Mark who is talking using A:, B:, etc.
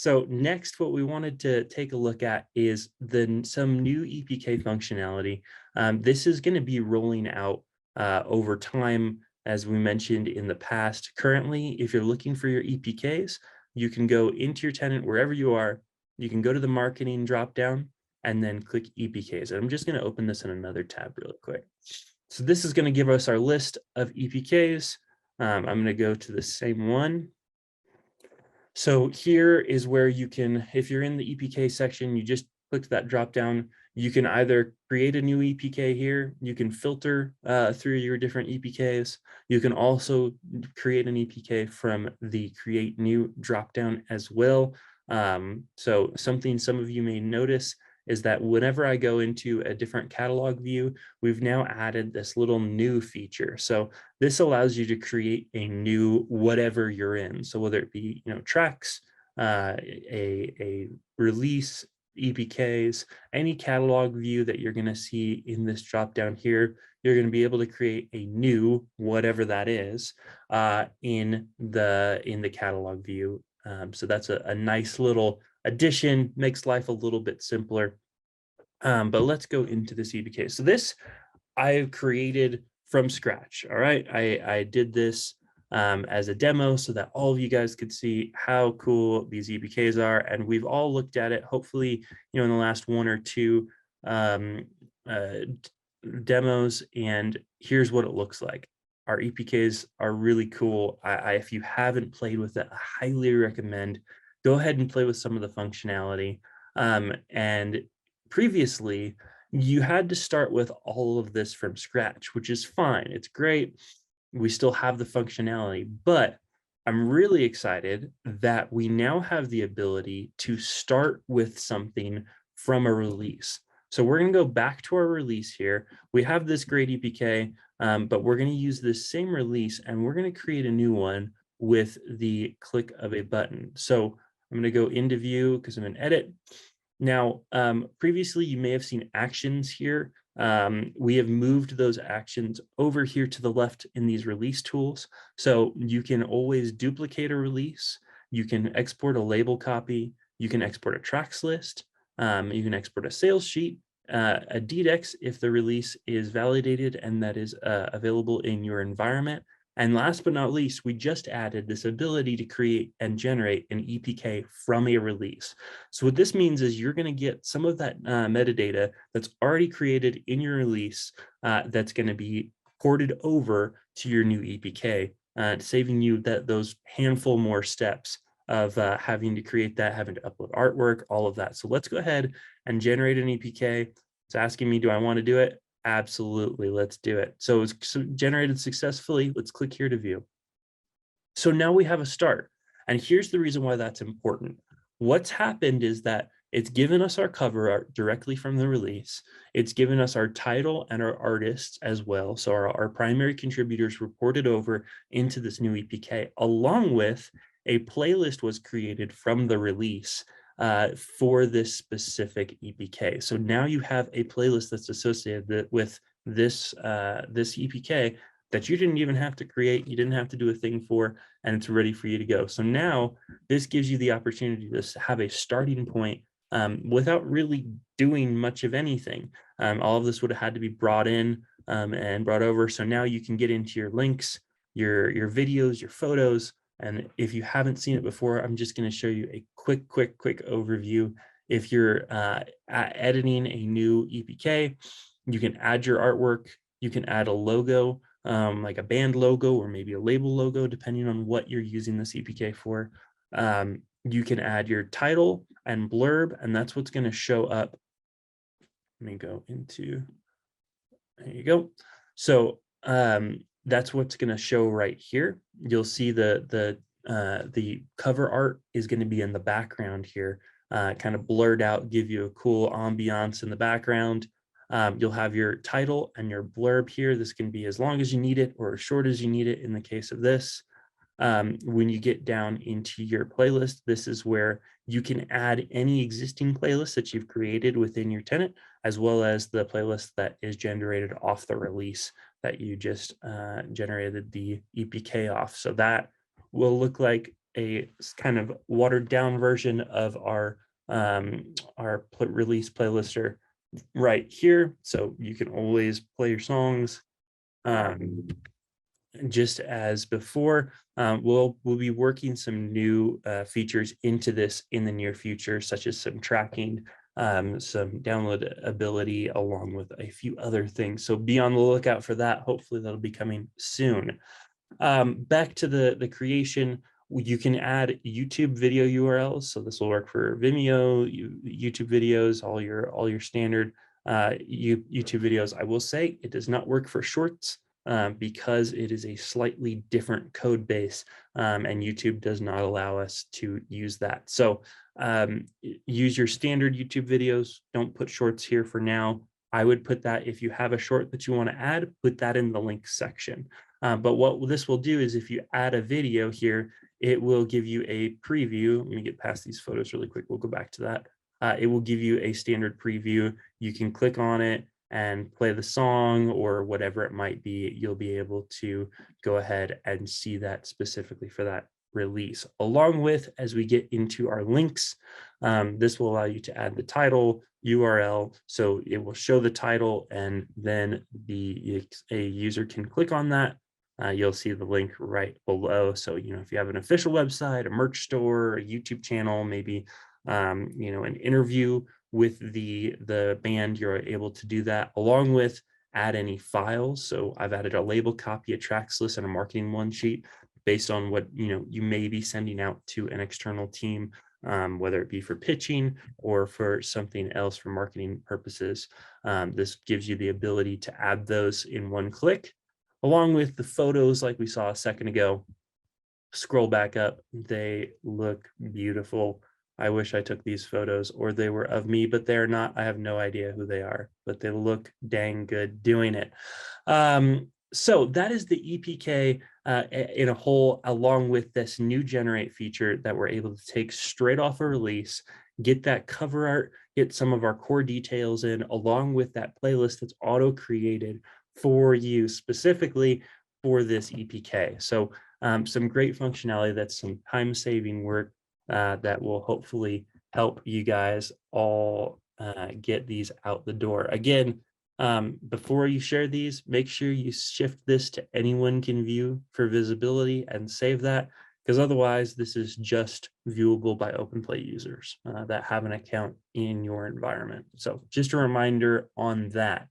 A: So next, what we wanted to take a look at is some new EPK functionality. This is going to be rolling out over time, as we mentioned in the past. Currently, if you're looking for your EPKs, you can go into your tenant wherever you are. You can go to the marketing dropdown and then click EPKs. And I'm just going to open this in another tab really quick. So this is going to give us our list of EPKs. I'm going to go to the same one. So here is where you can, if you're in the EPK section, you just click that drop down. You can either create a new EPK here. You can filter through your different EPKs. You can also create an EPK from the create new drop down as well. So something some of you may notice is that whenever I go into a different catalog view, we've now added this little new feature. So this allows you to create a new whatever you're in. So whether it be, tracks, a release, EPKs, any catalog view that you're going to see in this drop down here, you're going to be able to create a new whatever that is in the catalog view. So that's a nice little addition, makes life a little bit simpler. But let's go into this EPK. So this I've created from scratch. All right, I did this as a demo so that all of you guys could see how cool these EPKs are, and we've all looked at it. Hopefully, in the last one or two demos, and here's what it looks like. Our EPKs are really cool. If you haven't played with it, I highly recommend go ahead and play with some of the functionality. And previously, you had to start with all of this from scratch, which is fine. It's great. We still have the functionality, but I'm really excited that we now have the ability to start with something from a release. So we're going to go back to our release here. We have this great EPK, but we're going to use this same release and we're going to create a new one with the click of a button. So I'm going to go into view because I'm in edit. Now, previously you may have seen actions here. We have moved those actions over here to the left in these release tools. So you can always duplicate a release. You can export a label copy. You can export a tracks list. You can export a sales sheet, a DDEX if the release is validated and that is available in your environment. And last but not least, we just added this ability to create and generate an EPK from a release. So what this means is you're going to get some of that metadata that's already created in your release that's going to be ported over to your new EPK, saving you those handful more steps of having to create that, having to upload artwork, all of that. So let's go ahead and generate an EPK. It's asking me, do I want to do it? Absolutely, let's do it. So it's generated successfully. Let's click here to view. So now we have a start. And here's the reason why that's important. What's happened is that it's given us our cover art directly from the release. It's given us our title and our artists as well. So our primary contributors reported over into this new EPK, along with a playlist was created from the release for this specific EPK. So now you have a playlist that's associated with this EPK that you didn't even have to create, you didn't have to do a thing for, and it's ready for you to go. So now this gives you the opportunity to have a starting point without really doing much of anything. All of this would have had to be brought in and brought over. So now you can get into your links, your videos, your photos. And if you haven't seen it before, I'm just going to show you a quick overview. If you're editing a new EPK, you can add your artwork. You can add a logo, like a band logo or maybe a label logo, depending on what you're using this EPK for. You can add your title and blurb, and that's what's going to show up. Let me go into, there you go. So that's what's going to show right here. You'll see the cover art is going to be in the background here, kind of blurred out, give you a cool ambiance in the background. You'll have your title and your blurb here. This can be as long as you need it or as short as you need it in the case of this. When you get down into your playlist, this is where you can add any existing playlist that you've created within your tenant, as well as the playlist that is generated off the release that you just generated the EPK off. So that will look like kind of watered down version of our release playlister right here. So you can always play your songs. Just as before, we'll be working some new features into this in the near future, such as some tracking, some download ability, along with a few other things. So be on the lookout for that. Hopefully that'll be coming soon. Back to the creation, you can add YouTube video URLs. So this will work for Vimeo, YouTube videos, all your standard YouTube videos. I will say it does not work for shorts because it is a slightly different code base, and YouTube does not allow us to use that. So use your standard YouTube videos. Don't put shorts here for now. I would put that, if you have a short that you want to add, put that in the links section. But what this will do is if you add a video here, it will give you a preview. Let me get past these photos really quick. We'll go back to that. It will give you a standard preview. You can click on it and play the song or whatever it might be. You'll be able to go ahead and see that specifically for that release. Along with, as we get into our links, this will allow you to add the title, URL. So it will show the title, and then a user can click on that. You'll see the link right below. So, if you have an official website, a merch store, a YouTube channel, maybe, an interview with the band, you're able to do that, along with add any files. So I've added a label copy, a tracks list, and a marketing one sheet based on what, you may be sending out to an external team, whether it be for pitching or for something else for marketing purposes. This gives you the ability to add those in one click, along with the photos like we saw a second ago. Scroll back up. They look beautiful. I wish I took these photos or they were of me, but they're not. I have no idea who they are, but they look dang good doing it. So that is the EPK in a whole, along with this new generate feature that we're able to take straight off a release, get that cover art, get some of our core details in, along with that playlist that's auto-created for you specifically for this EPK. So some great functionality. That's some time-saving work that will hopefully help you guys all get these out the door. Again, before you share these, make sure you shift this to anyone can view for visibility and save that, because otherwise this is just viewable by OpenPlay users that have an account in your environment. So just a reminder on that.